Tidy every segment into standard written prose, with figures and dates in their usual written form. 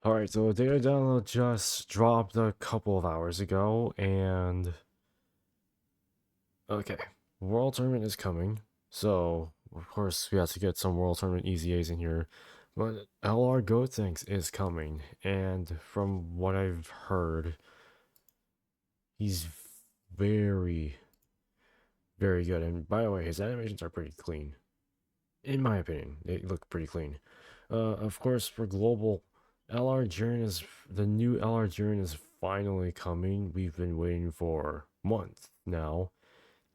Alright, so the data download just dropped a couple of hours ago, and okay, World Tournament is coming, so of course we have to get some World Tournament EZAs in here, but LR GOTENKS is coming, and from what I've heard, he's very, very good, and by the way, his animations are pretty clean. In my opinion, they look pretty clean. Of course, for global, LR Jiren is the new LR Jiren is finally coming. We've been waiting for months now.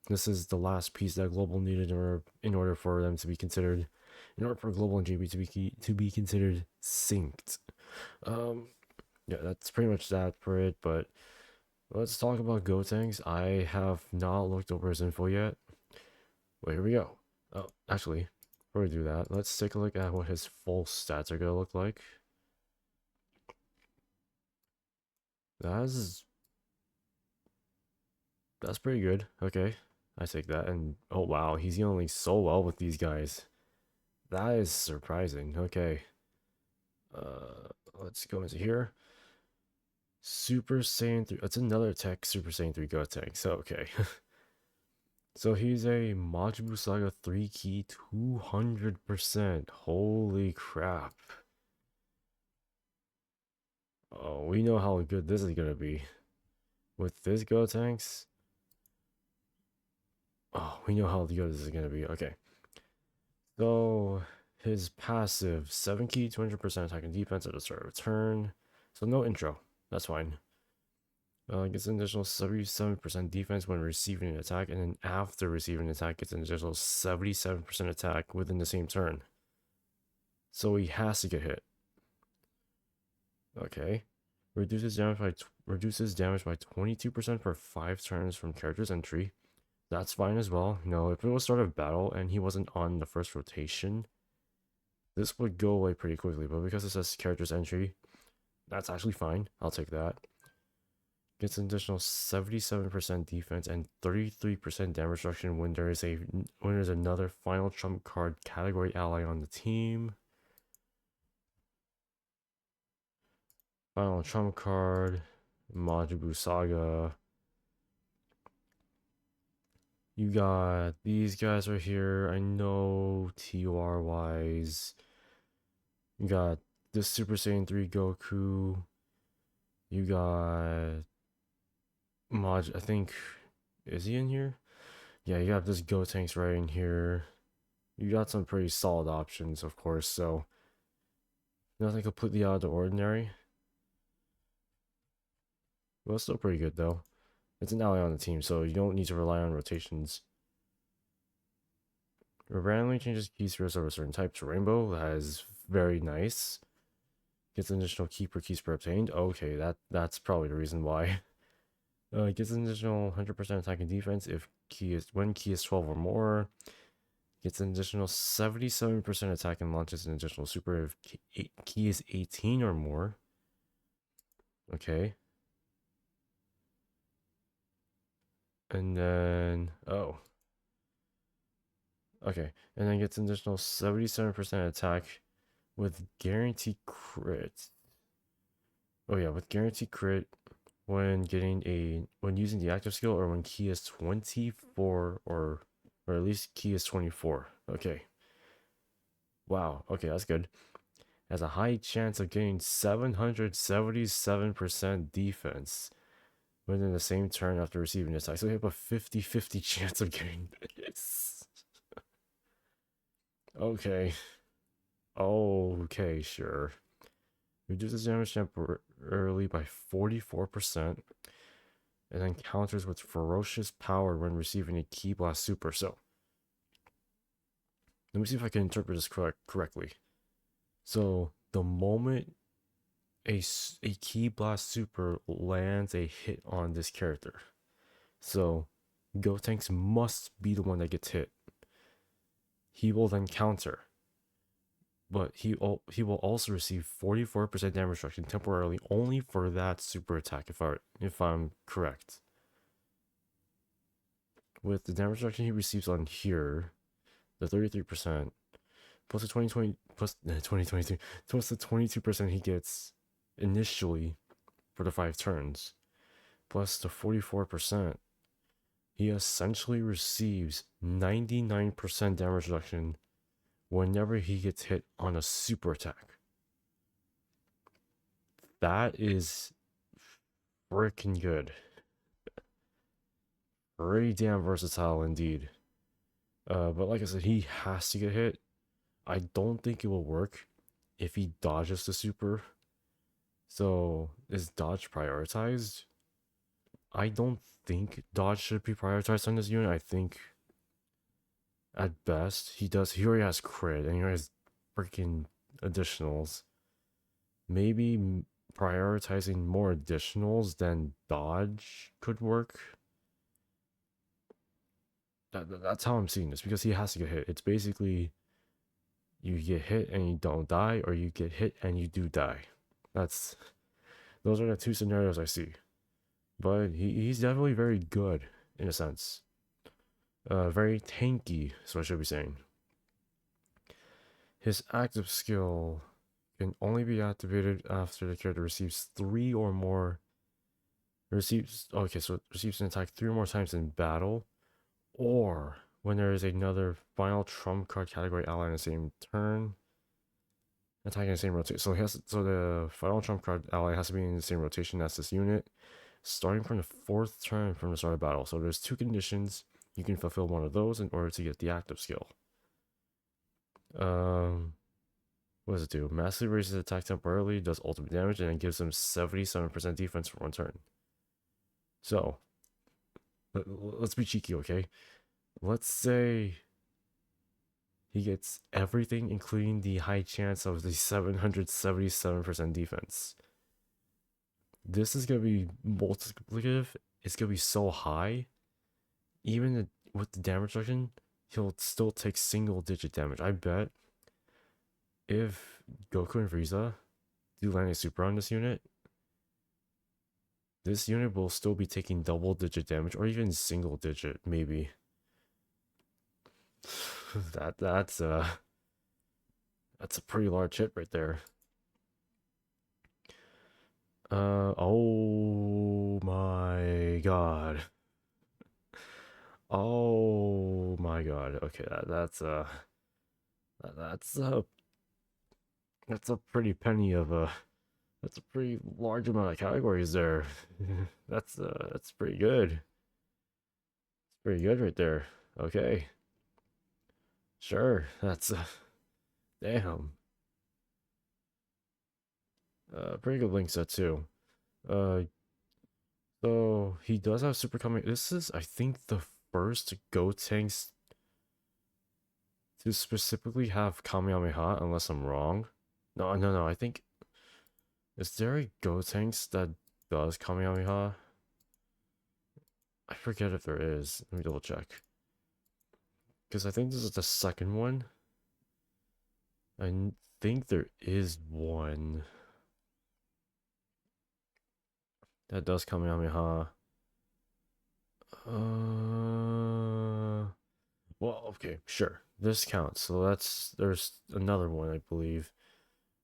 This is the last piece that global needed in order for them to be considered, in order for global and GB to be considered synced. Yeah, that's pretty much that for it. But let's talk about GOTENKS. I have not looked over his info yet. Well, here we go. Oh, actually, before we do that, let's take a look at what his full stats are gonna look like. That's pretty good. Okay, I take that. And oh wow, he's dealing so well with these guys. That is surprising. Okay, let's go into here. Super Saiyan 3. It's another TEQ Super Saiyan 3 GOTENKS. So okay. So he's a Majin Saga 3 key 200%. Holy crap. Oh, we know how good this is gonna be. With this GOTENKS. Oh, we know how good this is gonna be. Okay. So his passive 7 key, 200% attack and defense at the start of a turn. So no intro. That's fine. Gets an additional 77% defense when receiving an attack, and then after receiving an attack, gets an additional 77% attack within the same turn. So he has to get hit. Okay. Reduces damage by 22% for 5 turns from character's entry. That's fine as well. You know, if it was start of battle and he wasn't on the first rotation, this would go away pretty quickly. But because it says character's entry, that's actually fine. I'll take that. Gets an additional 77% defense and 33% damage reduction when there's another final trump card category ally on the team. Final trump card, Majin Saga. You got these guys right here. I know TOR wise. You got this Super Saiyan 3 Goku. You got I think, is he in here? Yeah, you got this GOTENKS right in here. You got some pretty solid options, of course, so nothing completely out of the ordinary. Well, it's still pretty good, though. It's an ally on the team, so you don't need to rely on rotations. It randomly changes keys of a certain type to rainbow. That is very nice. Gets an additional key per keys per obtained. Okay, that's probably the reason why. Gets an additional 100% attack and defense if when key is 12 or more. Gets an additional 77% attack and launches an additional super if key is 18 or more. Okay. And then, oh. Okay, and then gets an additional 77% attack with guaranteed crit. Oh yeah, with guaranteed crit when using the active skill or when key is 24 or at least key is 24. Okay. Wow, okay, that's good. Has a high chance of getting 777% defense within the same turn after receiving this attack. So we have a 50-50 chance of getting this. Okay. Okay, sure. Reduces damage temporarily by 44%. And then counters with ferocious power when receiving a Ki Blast Super. So, let me see if I can interpret this correctly. So, the moment a Ki Blast Super lands a hit on this character, so GOTENKS must be the one that gets hit. He will then counter, but he will also receive 44% damage reduction temporarily only for that super attack, if I'm correct. With the damage reduction he receives on here, the 33%, plus the 2022, plus the 22% he gets initially for the 5 turns, plus the 44%. He essentially receives 99% damage reduction whenever he gets hit on a super attack. That is freaking good. Pretty damn versatile indeed. But like I said, he has to get hit. I don't think it will work if he dodges the super. So, is dodge prioritized? I don't think dodge should be prioritized on this unit. I think at best he already has crit and he already has freaking additionals. Maybe prioritizing more additionals than dodge could work. That's how I'm seeing this, because he has to get hit. It's basically you get hit and you don't die, or you get hit and you do die. Those are the two scenarios I see. But he's definitely very good in a sense. Very tanky, so I should be saying. His active skill can only be activated after the character receives 3 or more. Receives an attack 3 or more times in battle, or when there is another final trump card category ally in the same turn, attacking the same rotation. So the final trump card ally has to be in the same rotation as this unit, starting from the 4th turn from the start of battle. So there's 2 conditions. You can fulfill one of those in order to get the active skill. What does it do? Massively raises attack temporarily, does ultimate damage, and it gives them 77% defense for 1 turn. So, let's be cheeky, okay? Let's say he gets everything, including the high chance of the 777% defense. This is going to be multiplicative. It's going to be so high. Even with the damage reduction, he'll still take single-digit damage. I bet if Goku and Frieza do land a super on this unit will still be taking double-digit damage, or even single-digit, maybe. That's a pretty large hit right there. Oh my god. Oh my god. Okay, that's a pretty penny of a that's a pretty large amount of categories there. That's pretty good. It's pretty good right there. Okay. Sure. That's damn. Pretty good link set too. So he does have super coming. This is, I think, the first GOTENKS to specifically have Kamehameha, unless I'm wrong. No, I think, is there a GOTENKS that does Kamehameha? I forget if there is. Let me double check. Because I think this is the second one. I think there is one that does Kamehameha. Well, okay, sure. This counts. So there's another one, I believe.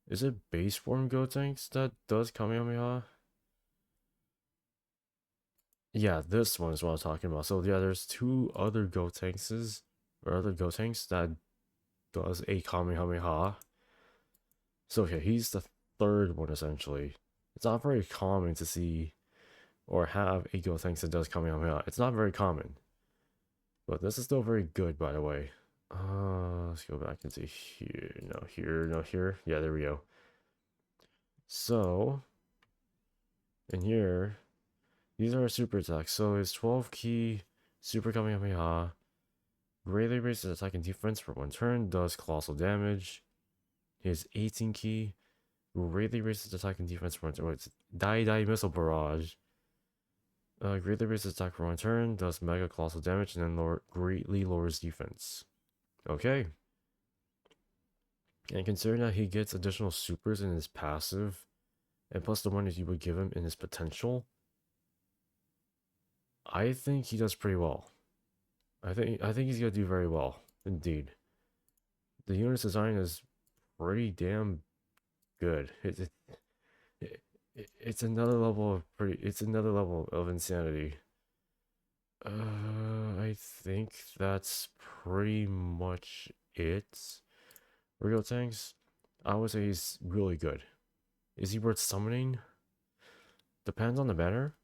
Is it base form GOTENKS that does Kamehameha? Yeah, this one is what I was talking about. So yeah, there's 2 other GOTENKS or other GOTENKS that does a Kamehameha. So okay, he's the 3rd one essentially. It's not very common to see or have a GOTENKS that does Kamehameha. It's not very common. But this is still very good, by the way. Let's go back into here. No, here, no, here. Yeah, there we go. So, in here, these are super attacks. So his 12 key super Kamehameha greatly raises attack and defense for 1 turn, does colossal damage. His 18 key greatly raises attack and defense for 1 turn. It's Die Missile Barrage. Greatly raises attack for 1 turn, does mega colossal damage, and then greatly lowers defense. Okay. And considering that he gets additional supers in his passive, and plus the one that you would give him in his potential, I think he does pretty well. I think he's gonna do very well, indeed. The unit's design is pretty damn good. It's another level of it's another level of insanity. I think that's pretty much it. Real tanks, I would say he's really good. Is he worth summoning? Depends on the banner.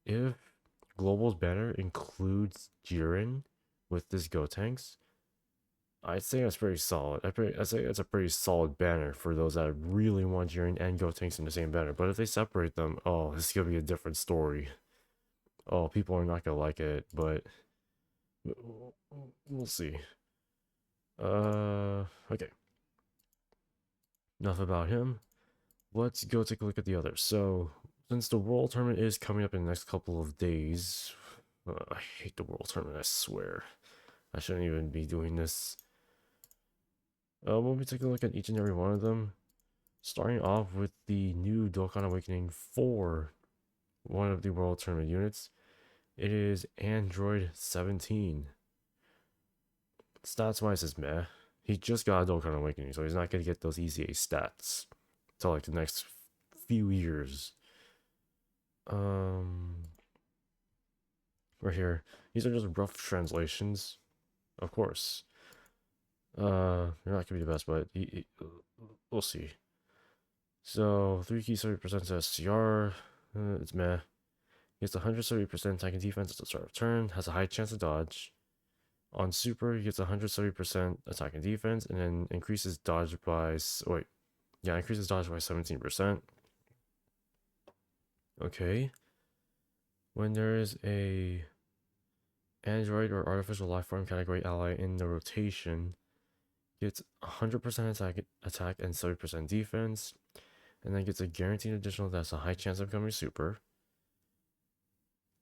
If Global's banner includes Jiren with this GOTENKS, I'd say that's pretty solid. I'd say it's a pretty solid banner for those that really want Jiren and GOTENKS in the same banner. But if they separate them, oh, this is gonna be a different story. Oh, people are not gonna like it, but we'll see. Okay. Enough about him. Let's go take a look at the others. So, since the World Tournament is coming up in the next couple of days, I hate the World Tournament, I swear. I shouldn't even be doing this. We'll be taking a look at each and every one of them. Starting off with the new Dokkan Awakening for one of the World Tournament units. It is Android 17. Stats wise is meh. He just got a Dokkan Awakening, so he's not going to get those EZA stats till like the next few years. Right here, these are just rough translations, of course. They're not gonna be the best, but we'll see. So 3 keys 30% to SCR, it's meh. He gets 170% attack and defense at the start of turn, has a high chance of dodge. On super, he gets 170% attack and defense, and then increases dodge by increases dodge by 17%. Okay. When there is a android or artificial life form category ally in the rotation, gets 100% attack and 70% defense, and then gets a guaranteed additional that's a high chance of becoming super.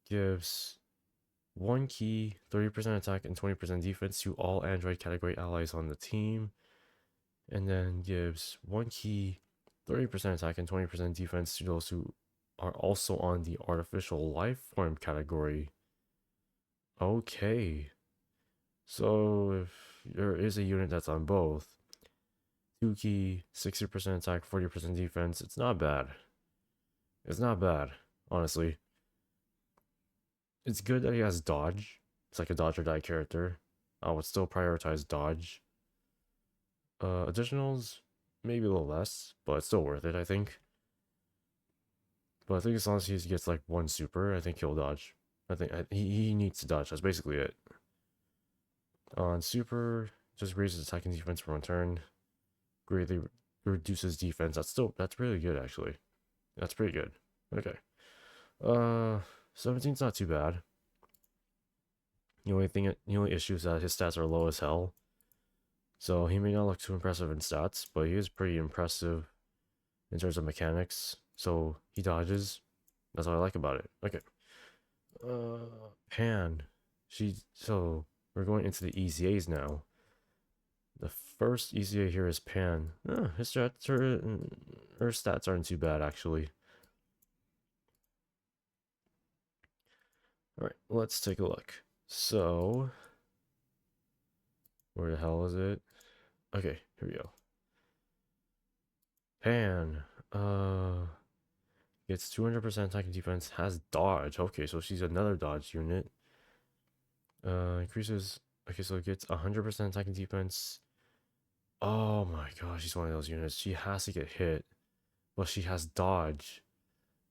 Gives 1 key, 30% attack and 20% defense to all android category allies on the team, and then gives 1 key, 30% attack and 20% defense to those who are also on the artificial life form category. Okay. So if there is a unit that's on both, 2 key, 60% attack, 40% defense, it's not bad. It's not bad, honestly. It's good that he has dodge. It's like a dodge or die character. I would still prioritize dodge. Additionals, maybe a little less, but it's still worth it, I think. But I think as long as he gets like 1 super, I think he'll dodge. I think he needs to dodge. That's basically it. On super, just raises attack and defense for 1 turn. Greatly reduces defense. That's really good actually. That's pretty good. Okay. 17's not too bad. The only issue is that his stats are low as hell. So he may not look too impressive in stats, but he is pretty impressive in terms of mechanics. So he dodges. That's what I like about it. Okay. Pan. So we're going into the EZAs now. The first EZA here is Pan. Her stats aren't too bad actually. Alright, let's take a look. So, where the hell is it? Okay, here we go. Pan, gets 200% attack and defense, has dodge. Okay, so she's another dodge unit. Increases, okay, so it gets 100% attack and defense. Oh my gosh, she's one of those units. She has to get hit, but she has dodge.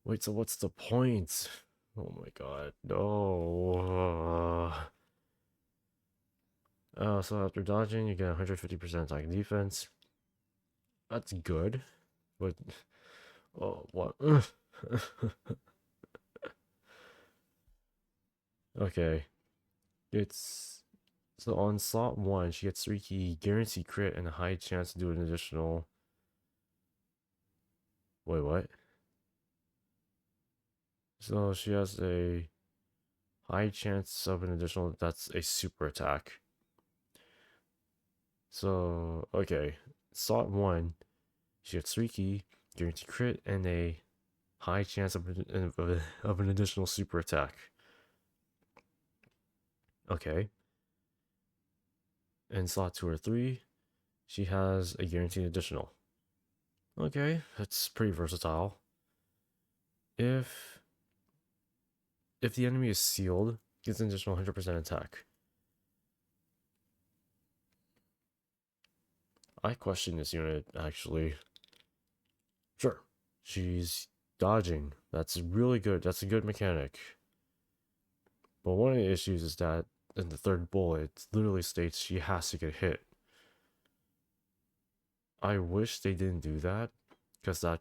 Wait, so what's the point? Oh my god, no. So after dodging, you get 150% attack and defense. That's good, but oh, what? Okay, it's so on slot 1, she gets 3 key, guarantee crit, and a high chance to do an additional. Wait, what? So she has a high chance of an additional. That's a super attack. So okay, slot 1, she gets 3 key, guarantee crit, and a high chance of an additional super attack. Okay. In slot 2 or 3, she has a guaranteed additional. Okay, that's pretty versatile. If the enemy is sealed, gets an additional 100% attack. I question this unit, actually. Sure, she's dodging. That's really good. That's a good mechanic. But one of the issues is that in the third bullet, it literally states she has to get hit. I wish they didn't do that, because that...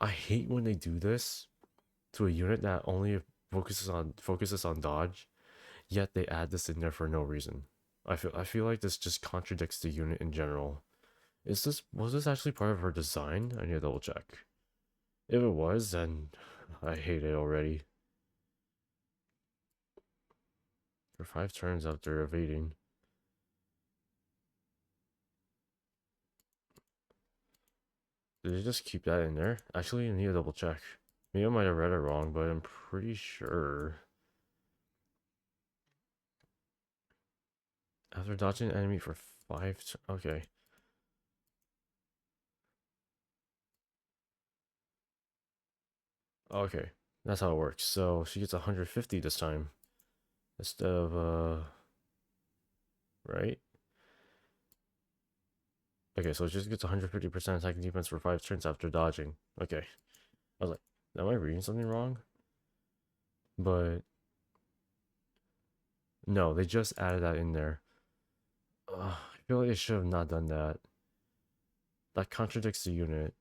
I hate when they do this to a unit that only focuses on dodge, yet they add this in there for no reason. I feel like this just contradicts the unit in general. Was this actually part of her design? I need to double check. If it was, then I hate it already. For 5 turns after evading. Did they just keep that in there? Actually, I need to double check. Maybe I might have read it wrong, but I'm pretty sure. After dodging an enemy for 5 okay. Okay, that's how it works. So she gets 150 this time. Instead of, right? Okay, so it just gets 150% attack and defense for 5 turns after dodging. Okay. I was like, am I reading something wrong? But no, they just added that in there. I feel like they should have not done that. That contradicts the unit.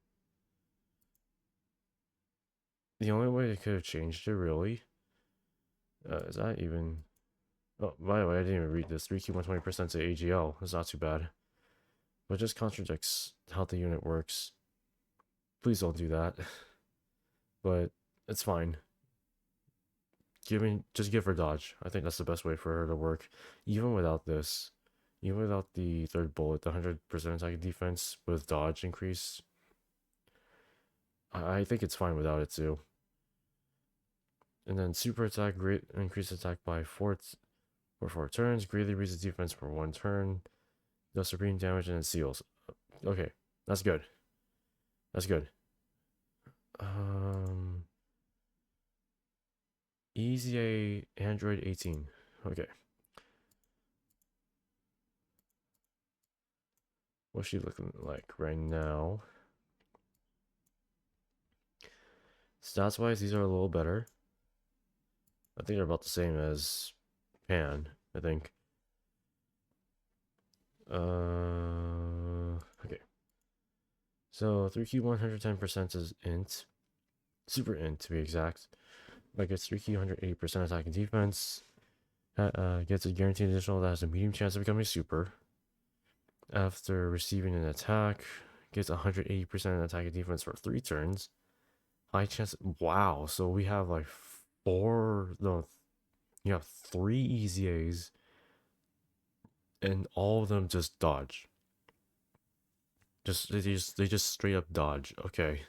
The only way they could have changed it, really, is that even... Oh, by the way, I didn't even read this. 3Q 120% to AGL. That's not too bad. But it just contradicts how the unit works. Please don't do that. But it's fine. Just give her dodge. I think that's the best way for her to work. Even without this. Even without the third bullet, the 100% attack defense with dodge increase. I think it's fine without it too. And then super attack, great increase attack by 4 turns, greatly raises defense for 1 turn, does supreme damage and it seals. Okay, that's good. That's good. EZA Android 18. Okay. What's she looking like right now? Stats wise, these are a little better. I think they're about the same as Pan, I think. Okay. So 3Q 110% is int. Super int to be exact. Like it's 3Q 180% attack and defense. Gets a guaranteed additional that has a medium chance of becoming super. After receiving an attack, gets 180% attack and defense for 3 turns. High chance. Wow. So we have like 4. No, you have 3 EZAs. And all of them just dodge. They just straight up dodge. Okay.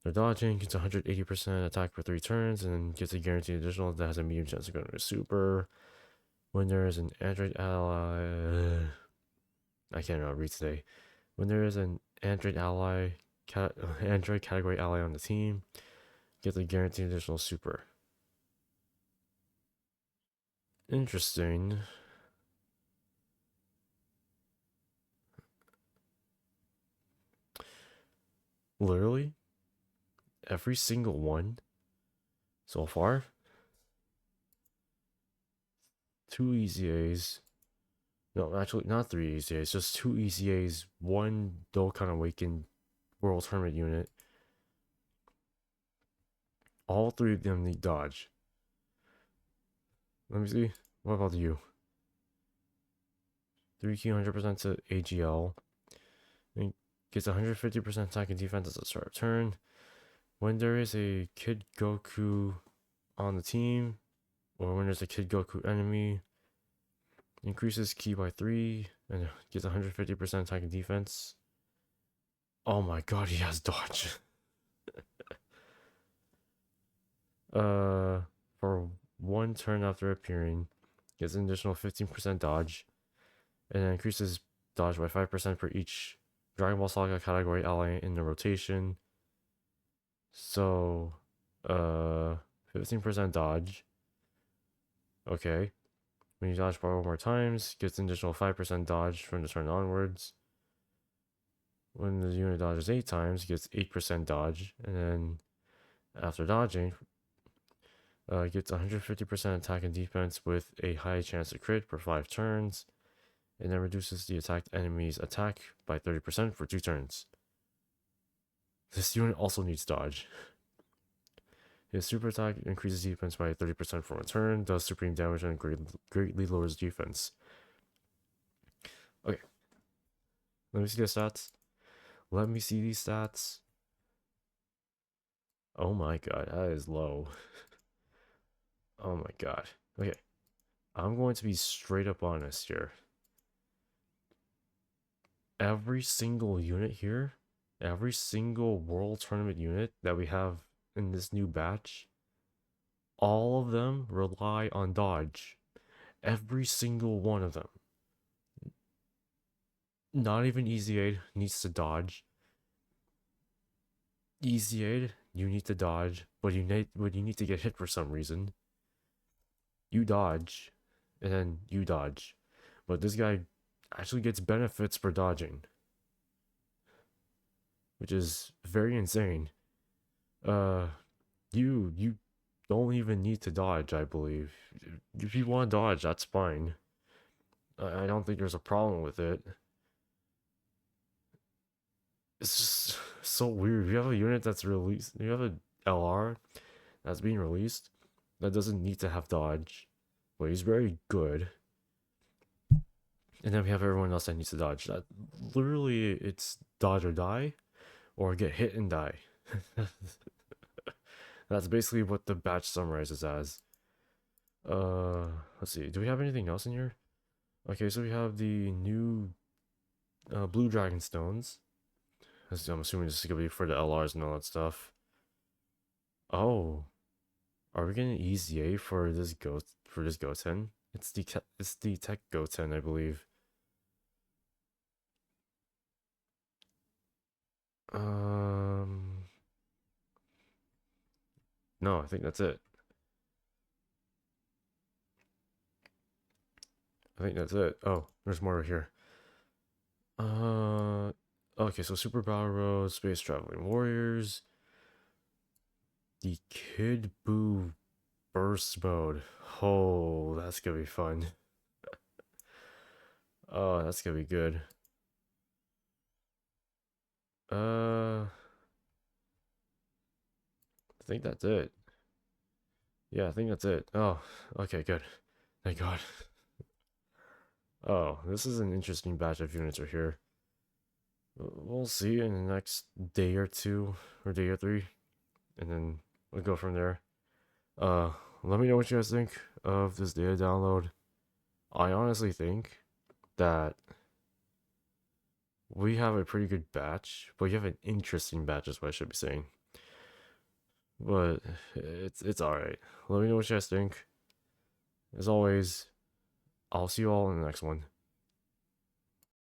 They're dodging, gets 180% attack for 3 turns, and then gets a guaranteed additional that has a medium chance of going to super. When there is an Android ally... I can't read today. When there is an Android ally... Android category ally on the team, gets a guaranteed additional super. Interesting. Literally, every single one so far. 2 EZAs. No, actually, not 3 EZAs. Just 2 EZAs. 1 Dokkan Awakened World Tournament unit. All 3 of them need dodge. Let me see. What about you? 3Q 100% to AGL. And gets 150% attack and defense at the start of turn. When there is a Kid Goku on the team, or when there's a Kid Goku enemy, increases ki by 3 and gets 150% attack and defense. Oh my god, he has dodge. For 1 turn after appearing, gets an additional 15% dodge, and then increases dodge by 5% for each Dragon Ball Saga category ally in the rotation. So, 15% dodge. Okay. When you dodge bar more times, gets an additional 5% dodge from the turn onwards. When the unit dodges 8 times, gets 8% dodge. And then after dodging, gets 150% attack and defense with a high chance to crit per 5 turns. And then reduces the attacked enemy's attack by 30% for 2 turns. This unit also needs dodge. His super attack increases defense by 30% for a turn, does supreme damage, and greatly lowers defense. Okay. Let me see the stats. Let me see these stats. Oh my god, that is low. Oh my god. Okay. I'm going to be straight up honest here. Every single unit here, every single World Tournament unit that we have in this new batch, all of them rely on dodge. Every single one of them. Not even Easy Aid needs to dodge. Easy Aid, you need to dodge, but you need to get hit for some reason. You dodge, and then you dodge. But this guy actually gets benefits for dodging, which is very insane. You don't even need to dodge, I believe. If you want to dodge, that's fine. I don't think there's a problem with it. It's just so weird. You have a unit that's released, you have an LR that's being released that doesn't need to have dodge, but he's very good. And then we have everyone else that needs to dodge. That literally, it's dodge or die, or get hit and die. That's basically what the batch summarizes as. Let's see. Do we have anything else in here? Okay, so we have the new blue dragon stones. I'm assuming this is gonna be for the LRs and all that stuff. Oh, are we getting an EZA for this Goten? It's the TEQ Goten, I believe. No, I think that's it. I think that's it. Oh, there's more here. Okay, so Super Battle Road, Space Traveling Warriors, the Kid Buu Burst Mode. Oh, that's gonna be fun. Oh, that's gonna be good. I think that's it. Yeah, I think that's it. Oh, okay, good. Thank God. Oh, this is an interesting batch of units right here. We'll see in the next day or two, or day or three, and then we'll go from there. Let me know what you guys think of this data download. I honestly think that we have a pretty good batch, but you have an interesting batch is what I should be saying. But it's alright. Let me know what you guys think. As always, I'll see you all in the next one.